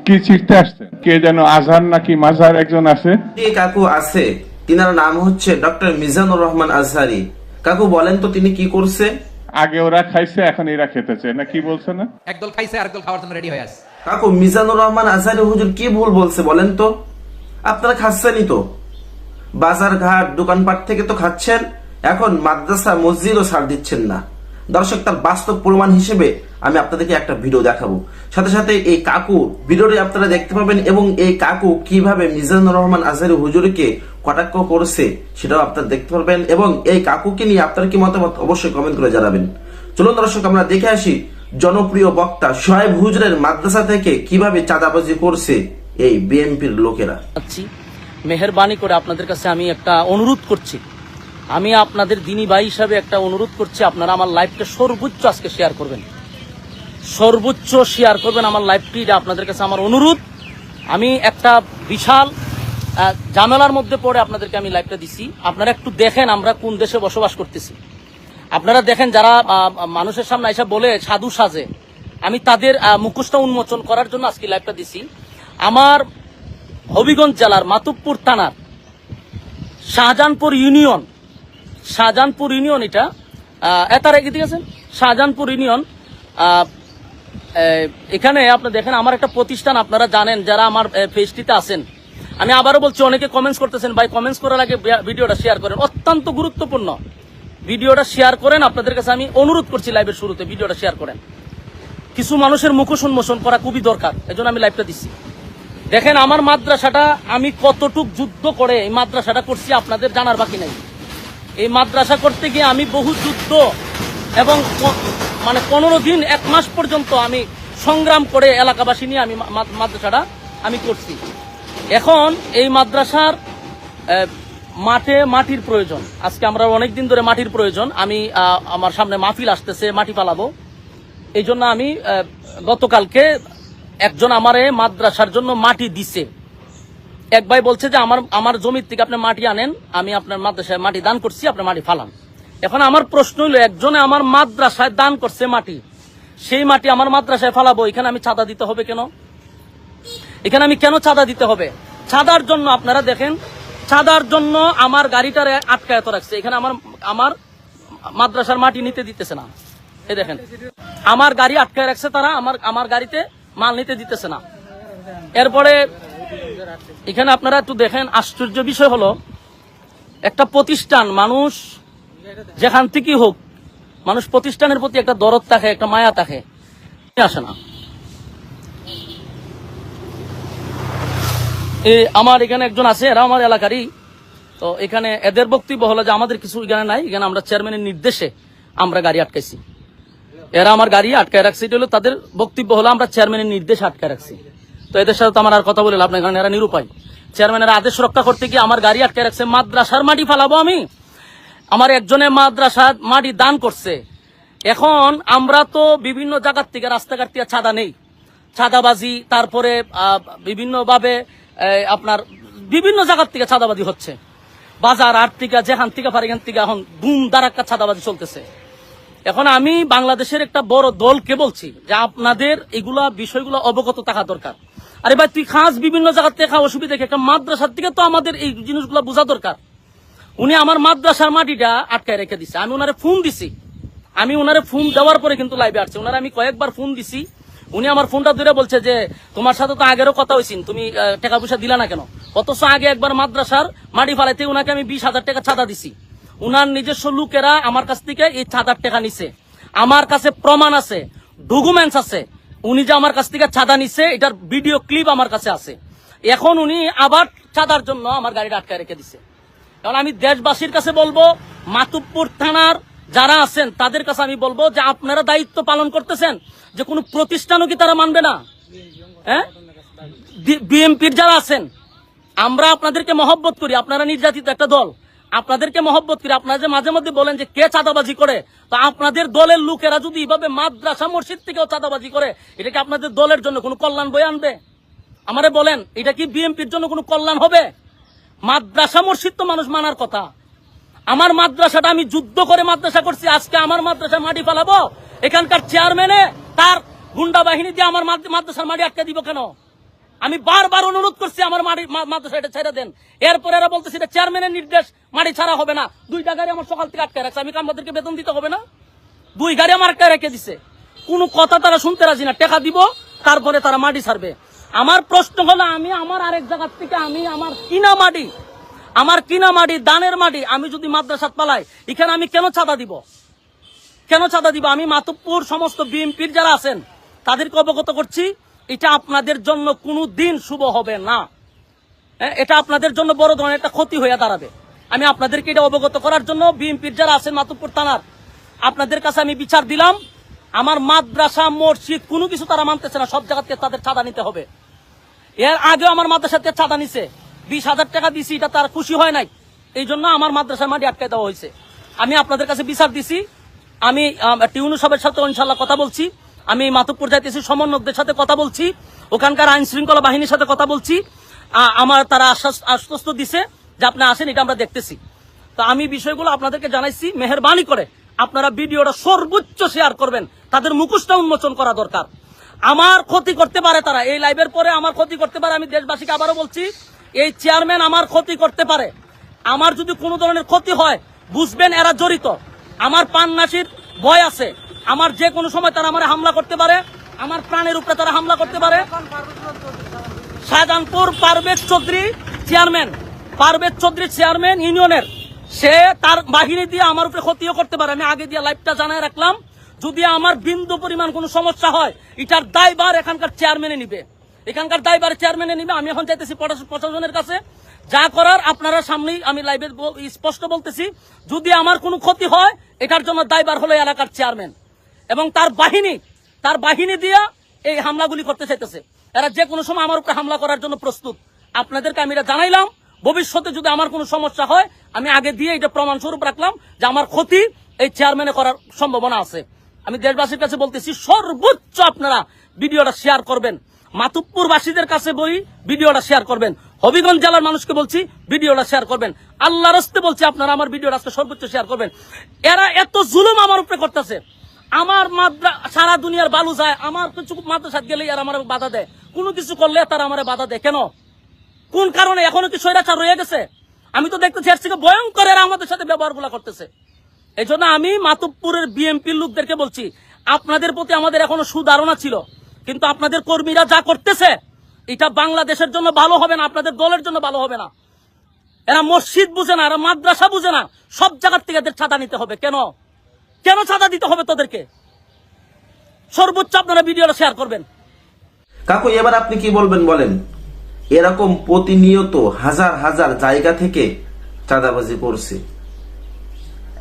কি চিঠতে আসছেন? কে যেন আজহার নাকি মাজার একজন আছে, এই কাকু আছে, তিনার নাম হচ্ছে ডক্টর মিজানুর রহমান আজহারি। কাকু বলেন তো তিনি কি করছে? আগে ওরা খাইছে এখন এরা খেতেছে না, কি বলছে না? একদল খাইছে আরেকদল খাওয়ার জন্য রেডি হয়ে আছে। কাকু মিজানুর রহমান আজহারি হুজুর কি ভুল বলছে বলেন তো? আপনারা খাচ্ছেনই তো, বাজার ঘাট দোকানপাট থেকে তো খাচ্ছেন, এখন মাদ্রাসা মসজিদও ছাড় দিচ্ছেন না। দর্শক, তার বাস্তব প্রমাণ হিসেবে আমি আপনাদেরকে একটা ভিডিও দেখাবো, সাথে সাথে এই কাকু ভিডিওটি আপনারা দেখতে পাবেন এবং এই কাকু কিভাবে মিজানুর রহমান আজহারি হুজুরকে কটাক্ষ করছে সেটাও আপনারা দেখতে পারবেন এবং এই কাকুকে নিয়ে আপনার কি মতামত অবশ্যই কমেন্ট করে জানাবেন। চলুন দর্শক, আমরা দেখে আসি জনপ্রিয় বক্তা সোহেব হুজুরের মাদ্রাসা থেকে কিভাবে চাঁদাবাজি করছে এই বিএনপির লোকেরা। মেহেরবানি করে আপনাদের কাছে আমি একটা অনুরোধ করছি, আমি আপনাদের দিনী ভাই হিসাবে একটা অনুরোধ করছি, আপনারা আমার লাইভটা সর্বোচ্চ আজকে শেয়ার করবেন, সর্বোচ্চ শেয়ার করবেন আমার লাইভটি। এটা আপনাদের কাছে আমার অনুরোধ। আমি একটা বিশাল ঝামেলার মধ্যে পড়ে আপনাদেরকে আমি লাইভটা দিছি। আপনারা একটু দেখেন আমরা কোন দেশে বসবাস করতেছি। আপনারা দেখেন যারা মানুষের সামনে এসে বলে সাধু সাজে, আমি তাদের মুখোশটা উন্মোচন করার জন্য আজকে লাইভটা দিছি। আমার হবিগঞ্জ জেলার মাতুবপুর থানার শাহজাহানপুর ইউনিয়ন এটা এতার এগিয়ে গেছেন শাহজাহানপুর ইউনিয়ন। এখানে আপনি দেখেন আমার একটা প্রতিষ্ঠান, আপনারা জানেন যারা আমার পেজটিতে আছেন। আমি আবারও বলছি, অনেকে কমেন্টস করতেছেন, ভাই কমেন্টস করার আগে ভিডিওটা শেয়ার করেন, অত্যন্ত গুরুত্বপূর্ণ ভিডিওটা শেয়ার করেন। আপনাদের কাছে আমি অনুরোধ করছি লাইভের শুরুতে ভিডিওটা শেয়ার করেন। কিছু মানুষের মুখোশ উন্মোচন করা খুবই দরকার, এজন্য আমি লাইভটা দিচ্ছি। দেখেন আমার মাদ্রাসাটা আমি কতটুক যুদ্ধ করে এই মাদ্রাসাটা করছি আপনাদের জানার বাকি নাই। এই মাদ্রাসা করতে গিয়ে আমি বহু যুদ্ধ এবং মানে 15 দিন 1 মাস পর্যন্ত আমি সংগ্রাম করে এলাকাবাসী নিয়ে আমি মাদ্রাসাটা আমি করছি। এখন এই মাদ্রাসার মাটির প্রয়োজন, আজকে আমরা অনেকদিন ধরে মাটির প্রয়োজন। আমি আমার সামনে মাহফিল আসতেছে, মাটি পালাবো, এই জন্য আমি গতকালকে একজন আমারে মাদ্রাসার জন্য মাটি দিছে। এক ভাই বলছে যে আমার জমির থেকে আপনি মাটি আনেন, আমি আপনার মাদ্রাসায় মাটি দান করছি, আপনি মাটি ফালান। এখন আমার প্রশ্ন হলো, একজনে আমার মাদ্রাসায় দান করছে মাটি, সেই মাটি আমার মাদ্রাসায় ফালাবো, এখানে আমি চাঁদা দিতে হবে কেন? এখানে আমি কেন চাঁদা দিতে হবে? চাঁদার জন্য আপনারা দেখেন, চাঁদার জন্য আমার গাড়িটারে আটকায়ত রাখছে। এখানে আমার মাদ্রাসার মাটি নিতে দিতেছে না। এই দেখেন আমার গাড়ি আটকায় রাখছে তারা, আমার গাড়িতে মাল নিতে দিতেছে না। এরপরে এখানে আপনারা একটু দেখেন, আশ্চর্য বিষয় হলো একটা প্রতিষ্ঠান, মানুষ যেখান থেকেই হোক, মানুষ প্রতিষ্ঠানের প্রতি একটা দরদ থাকে, একটা মায়া থাকে, আসে না। আমার এখানে একজন আছে, এরা আমার এলাকারই, তো এখানে এদের বক্তব্য হলো যে আমাদের কিছু এখানে নাই, এখানে আমরা চেয়ারম্যানের নির্দেশে আমরা গাড়ি আটকাইছি। এরা আমার গাড়ি আটকায় রাখছে, এটা হলো তাদের বক্তব্য, হলো আমরা চেয়ারম্যানের নির্দেশ আটকায় রাখছি। তো এদের সাথে তো আমার আর কথা বলে লাভ নাই, কারণ এরা নিরুপায়। চেয়ারম্যানের আদেশ রক্ষা করতে গিয়ে আমার গাড়ি আটকায় রাখছে। মাদ্রাসার মাটি ফালাবো আমি, আমার একজনের মাদ্রাসার মাটি দান করছে। এখন আমরা তো বিভিন্ন জায়গার থেকে, রাস্তাঘাট থেকে চাঁদা নেই, চাঁদাবাজি, তারপরে বিভিন্নভাবে আপনার বিভিন্ন জায়গার থেকে চাঁদাবাজি হচ্ছে, বাজার আট থেকে যেখান থেকে পারে এখান থেকে এখন ধুম ধারাক্কা চাঁদাবাজি চলতেছে। এখন আমি বাংলাদেশের একটা বড় দলকে বলছি যে আপনাদের এগুলা বিষয়গুলো অবগত থাকা দরকার। আরে ভাই, তুই খাস বিভিন্ন জায়গার থেকে, অসুবিধা একটা মাদ্রাসার থেকে তো আমাদের এই জিনিসগুলো বোঝা দরকার। উনি আমার মাদ্রাসার মাটিটা আটকায় রেখে দিছে। আমি ওনারে ফোন দিছি, আমি ওনারে ফোন দেওয়ার পরে কিন্তু লাইভে আসছে। ওনারে আমি কয়েকবার ফোন দিছি, উনি আমার ফোনটা ধরে বলছে যে তোমার সাথে তো আগেরও কথা হয়েছিল, তুমি টাকা পয়সা দিলা না কেন? অথচ আগে একবার মাদ্রাসার মাটি ফালাইতে ওনাকে আমি 20,000 টাকা চাঁদা দিছি। উনার নিজস্ব লোকেরা আমার কাছ থেকে এই চাঁদার টাকা নিছে, আমার কাছে প্রমাণ আছে, ডকুমেন্টস আছে, উনি যে আমার কাছ থেকে চাঁদা নিছে এটার ভিডিও ক্লিপ আমার কাছে আছে। এখন উনি আবার চাঁদার জন্য আমার গাড়িটা আটকায় রেখে দিছে। কারণ আমি দেশবাসীর কাছে বলবো, মাতুবপুর থানার যারা আছেন তাদের কাছে আমি বলবো যে আপনারা দায়িত্ব পালন করতেছেন, যে কোনো প্রতিষ্ঠানও কি তারা মানবে না? হ্যাঁ, বিএনপির যারা আছেন, আমরা আপনাদেরকে মহব্বত করি, আপনারা নির্যাতিত একটা দল, আপনাদেরকে মহব্বত করি। আপনারা যে মাঝে মধ্যে বলেন যে কে চাঁদাবাজি করে, তো আপনাদের দলের লোকেরা যদি এইভাবে মাদ্রাসা মসজিদ থেকেও চাঁদাবাজি করে, এটা কি আপনাদের দলের জন্য কোনো কল্যাণ বয়ে আনবে? আমারে বলেন, এটা কি বিএনপির জন্য কোনো কল্যাণ হবে? মাদ্রাসা মসজিদ তো মানুষ মানার কথা। আমার মাদ্রাসাটা আমি যুদ্ধ করে মাদ্রাসা করছি, আজকে আমার মাদ্রাসা মাটি ফালাবো? এখানকার চেয়ারম্যানে তার গুন্ডা বাহিনী দিয়ে আমার মাদ্রাসার মাটি আটকে দিব কেন? আমি বারবার অনুরোধ করছি আমার মাদ্রাসা এটা ছেড়ে দেন। এরপর এরা বলতেছে এটা চেয়ারম্যানের নির্দেশ, মাটি ছাড়া হবে না। 2টা গাড়ি আমার সকাল থেকে আটকে রাখছে, আমি আমাদেরকে বেতন দিতে হবে না? 2 গাড়ি আমার আটকে রেখে দিছে, কোনো কথা তারা শুনতে রাজি না। টাকা দিব, তারপরে তারা মাটি ছাড়বে। আমার প্রশ্ন হলো, আমি আমার আরেক জায়গার থেকে আমি আমার কিনা মাটি দানের মাটি আমি যদি মাদ্রাসাত পালাই, এখানে আমি কেন চাঁদা দিব? আমি মাতুব্বর সমস্ত বিএনপির যারা আছেন তাদেরকে অবগত করছি, এটা আপনাদের জন্য কোনো দিন শুভ হবে না। এটা আপনাদের জন্য বড় ধরনের একটা ক্ষতি হয়ে দাঁড়াবে। আমি আপনাদেরকে এটা অবগত করার জন্য বিএনপির যারা আছেন মাতুব্বর থানার, আপনাদের কাছে আমি বিচার দিলাম। আমার মাদ্রাসা মসজিদ কোনো কিছু তারা মানতেছে না, সব জায়গা থেকে তাদের চাঁদা নিতে হবে। এর আগেও আমার মাদ্রাসা থেকে চাঁদা নিছে, 20,000 টাকা দিছি, এটা তার খুশি হয় নাই, এই জন্য আমার মাদ্রাসার মাটি আটকে দেওয়া হয়েছে। আমি আপনাদের কাছে বিচার দিছি। আমি টিউনু সাহেবের সাথে ইনশাল্লাহ কথা বলছি, আমি মাতুব্বর যাইতেছি, সমন্বয়কদের সাথে কথা বলছি, ওখানকার আইন শৃঙ্খলা বাহিনীর সাথে কথা বলছি। আমার তারা আশ্বস্ত দিছে যে আপনি আসেন, এটা আমরা দেখতেছি। তো আমি বিষয়গুলো আপনাদেরকে জানাইছি। মেহেরবানি করে আপনারা ভিডিওটা সর্বোচ্চ শেয়ার করবেন, তাদের মুখোশটা উন্মোচন করা দরকার। আমার ক্ষতি করতে পারে তারা, এই লাইভের পরে আমার ক্ষতি করতে পারে। আমি দেশবাসীকে আবারও বলছি, এই চেয়ারম্যান আমার ক্ষতি করতে পারে। আমার যদি কোনো ধরনের ক্ষতি হয়, বুঝবেন এরা জড়িত। আমার পান্নাসির ভয় আছে, আমার যে কোনো সময় তারা আমার হামলা করতে পারে, আমার প্রাণের উপরে তারা হামলা করতে পারে। শাহজাহানপুর পারভেজ চৌধুরী চেয়ারম্যান ইউনিয়নের, সে তার বাহিনী দিয়ে আমার উপরে ক্ষতিও করতে পারে। আমি আগে দিয়ে লাইভটা জানাই রাখলাম, যদি আমার বিন্দু পরিমাণ কোনো সমস্যা হয়, এটার দায়ভার এখানকার চেয়ারম্যানে নিবে, আমি এখন চাইতেছি প্রশাসনের কাছে, যা করার আপনারা সামনেই আমি লাইভে স্পষ্ট বলতেছি, যদি আমার কোনো ক্ষতি হয়, এটার জন্য দায়ভার হলো এলাকার চেয়ারম্যান এবং তার বাহিনী দিয়ে এই হামলাগুলি করতে চাইতেছে। এরা যে কোনো সময় আমার উপরে হামলা করার জন্য প্রস্তুত। আপনাদেরকে আমি এটা জানাইলাম, ভবিষ্যতে যদি আমার কোনো সমস্যা হয়, আমি আগে দিয়ে এটা প্রমাণ স্বরূপ রাখলাম যে আমার ক্ষতি এই চেয়ারম্যানে করার সম্ভাবনা আছে। আমি দেশবাসীর কাছে বলতেছি, সর্বোচ্চ আপনারা ভিডিওটা শেয়ার করবেন। মাতুব্বরবাসীদের কাছে ভিডিওটা শেয়ার করবেন। হবিগঞ্জ জেলার মানুষকে বলছি, ভিডিওটা শেয়ার করবেন। আল্লাহর রাস্তে বলছি, আপনারা আমার ভিডিওটা আজকে সর্বোচ্চ শেয়ার করবেন। এরা এত জুলুম আমার উপরে করতেছে, আমার সারা দুনিয়ার বালু যায়, আমার কিছু মাদ্রাসাত গেলেই আর আমার বাধা দেয়, কোনো কিছু করলে তারা আমার বাধা দেয় কেন? কোন কারণে? এখনো কি স্বৈরাচার রয়ে গেছে? আমি তো দেখতেছি এর থেকে ভয়ঙ্কর এরা আমাদের সাথে ব্যবহারগুলো করতেছে। এই জন্য আমি মাতুব্বরের বিএনপির লোকদেরকে বলছি, আপনাদের প্রতি আমাদের এখনো সুধারণা ছিল, কিন্তু আপনাদের কর্মীরা যা করতেছে, এটা বাংলাদেশের জন্য ভালো হবে না, আপনাদের দলের জন্য ভালো হবে না। এরা মসজিদ বুঝে না, এরা মাদ্রাসা বুঝে না, সব জায়গার থেকে এদের চাঁদা নিতে হবে। কেন চাঁদা দিতে হবে তোদেরকে? সর্বোচ্চ আপনারা ভিডিওটা শেয়ার করবেন। কাকু, এবার আপনি কি বলবেন বলেন? এরকম প্রতিনিয়ত হাজার হাজার জায়গা থেকে চাঁদাবাজি করছে,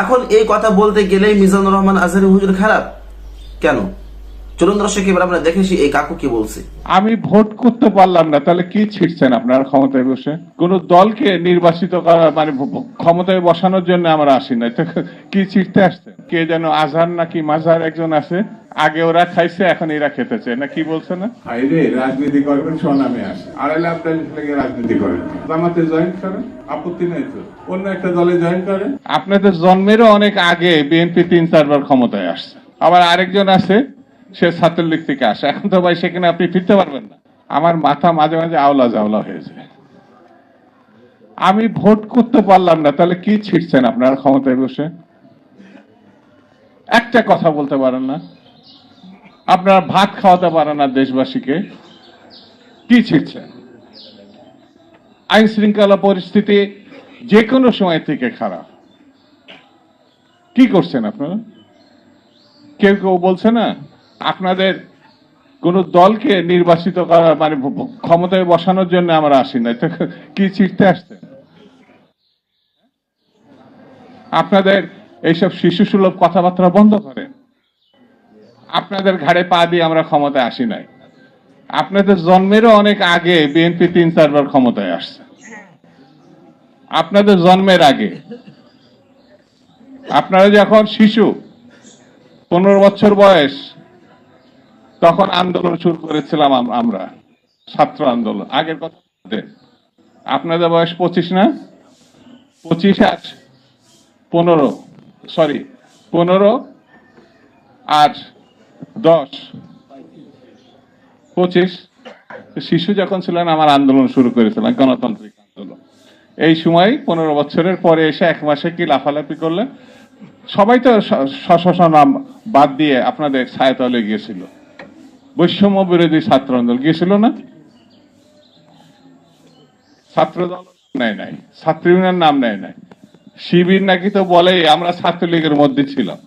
এখন এই কথা বলতে গেলেই মিজানুর রহমান আজহারী হুজুর খারাপ কেন? চলুন দর্শক, এবার আমরা দেখেছি এই কাকু কি বলছে। আমি ভোট করতে পারলাম না, তাহলে কি ছিটছেন আপনার ক্ষমতায় বসে? কোন দলকে নির্বাচিত করা মানে ক্ষমতায় বসানোর জন্য আমরা আসি না, কি ছিটতে আসছেন? কে যেন আজহার নাকি মাজার একজন আছে, আগে ওরা খাইছে, এখন এরা খেতেছে না, কি বলছে না? আইরে রাজনীতি করবেন স্বনামে আসে, আড়াই লাখ লেগে রাজনীতি করেন, জামাতে জয়েন করেন, আপত্তি নেই তো, অন্য একটা দলে জয়েন করেন। আপনাদের জন্মেরও অনেক আগে বিএনপি 3-4 বার ক্ষমতায় আসছে, আবার আরেকজন আছে সে ছাত্রলীগ থেকে আসে, এখন তো ভাই সেখানে আপনি ফিরতে পারবেন না। আমার মাথা মাঝে মাঝে আওলা জাওলা হয়ে যায়। আমি ভোট করতে পারলাম না, তাহলে কি ছিটছেন আপনার ক্ষমতায় বসে? একটা কথা বলতে পারেন না, আপনারা ভাত খাওয়াতে পারেন না দেশবাসীকে, কি ছিটছেন? আইন শৃঙ্খলা পরিস্থিতি যে কোনো সময় থেকে খারাপ, কি করছেন আপনারা? কেউ বলছে না আপনাদের কোন দলকে নির্বাচিত করা মানে ক্ষমতায় বসানোর জন্য আমরা আসি না, কি ছিটতে আসছেন? আপনাদের এইসব শিশু সুলভ কথাবার্তা বন্ধ করেন। আপনাদের ঘাড়ে পা দিয়ে আমরা ক্ষমতায় আসি নাই, আপনাদের জন্মেরও অনেক আগে বিএনপি 3-4 বার ক্ষমতায় আসছে, আপনাদের জন্মের আগে। আপনারা যখন শিশু 15 বছর বয়স, তখন আন্দোলন শুরু করেছিলাম আমরা, ছাত্র আন্দোলন। আগের কথা, আপনাদের বয়স 25 না? 25 আর 15 আর 10 25 শিশু যখন ছিলেন আমার আন্দোলন শুরু করেছিলাম, গণতান্ত্রিক আন্দোলন। এই সময় 15 বছরের পরে এসে 1 মাসে কি লাফালাফি করলেন? সবাই তো স্ব নাম বাদ দিয়ে আপনাদের ছায়াতলে গিয়েছিল। বৈষম্য বিরোধী ছাত্র আন্দোলন গিয়েছিল না? ছাত্রদল নেয় নাই, ছাত্র ইউনিয়ন নাম নেয় নাই। শিবির নাকি তো বলে আমরা ছাত্রলীগের মধ্যে ছিলাম,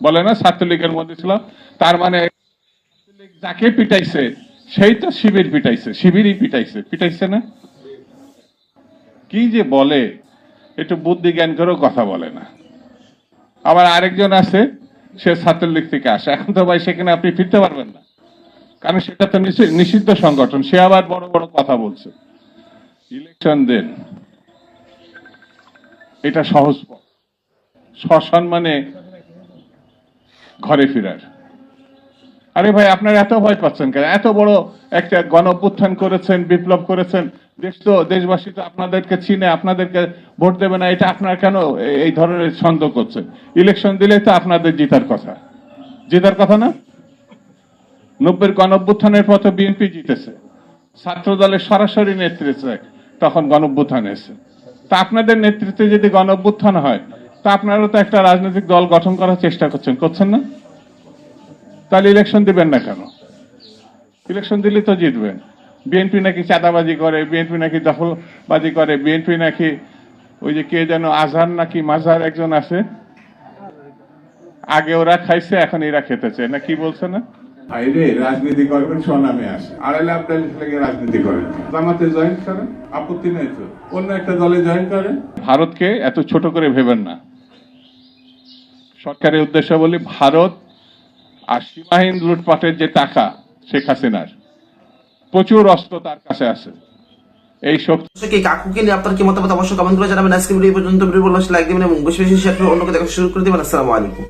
বলে না ছাত্রলীগের মধ্যে ছিলাম। তার মানে যাকে পিটাইছে সেই তো শিবির পিটাইছে, শিবিরই পিটাইছে না? কি যে বলে, একটু বুদ্ধি জ্ঞান করেও কথা বলে না। আবার আরেকজন আছে, সে ছাত্রলীগ থেকে আসে। এখন তো ভাই সেখানে আপনি ফিরতে পারবেন না, কারণ সেটা তো নিষিদ্ধ সংগঠন। সে আবার বড় বড় কথা বলছে। ইলেকশন দেন, এটা সহজ পথ সসম্মানে ঘরে ফেরার। আরে ভাই আপনারা এত ভয় পাচ্ছেন কেন? এত বড় একটা গণ অভ্যুত্থান করেছেন, বিপ্লব করেছেন, দেশবাসী তো আপনাদেরকে চিনে, আপনাদেরকে ভোট দেবে না, এটা আপনারা কেন এই ধরনের সন্দেহ করছেন? ইলেকশন দিলে তো আপনাদের জেতার কথা না? 90-এর গণ অভ্যুত্থানের পর তো বিএনপি জিতেছে, ছাত্র দলের সরাসরি নেতৃত্বে তখন গণ অভ্যুত্থান এসেছে। তা আপনাদের নেতৃত্বে যদি গণ অভ্যুত্থান হয়, তা আপনারা তো একটা রাজনৈতিক দল গঠন করার চেষ্টা করছেন না? তাহলে ইলেকশন দিবেন না কেন? ইলেকশন দিলে তো জিতবেন। বিএনপি নাকি চাঁদাবাজি করে, বিএনপি নাকি দখলবাজি করে, বিএনপি নাকি ওই যে কে যেন আজহার নাকি মাজার একজন আছে, আগে ওরা খাইছে এখন এরা খেতেছে না, কি বলছে না? বাইরে রাজনীতি করবেন স্বনামে আসে, আড়াইলে আপনার লেগে রাজনীতি করেন, জামাতে জয়েন করেন, আপত্তি নেই তো, অন্য একটা দলে জয়েন করেন। ভারতকে এত ছোট করে ভেবেন না। সরকারের উদ্দেশ্য বলি, ভারত আর সীমাহীন লুটপাটের যে টাকা শেখ হাসিনার, প্রচুর অস্ত্র তার কাছে আছে। এই শক্তি কি কাকুকে নিয়ে আপনার কি মতামত অবশ্যই কমেন্ট করে জানাবেন। আজকে ভিডিও পর্যন্ত ভিডিও ভালো লাগলে লাইক দিবেন এবং বেশি বেশি শেয়ার করে অন্যকে দেখা শুরু করে দিবেন। আসসালামু আলাইকুম।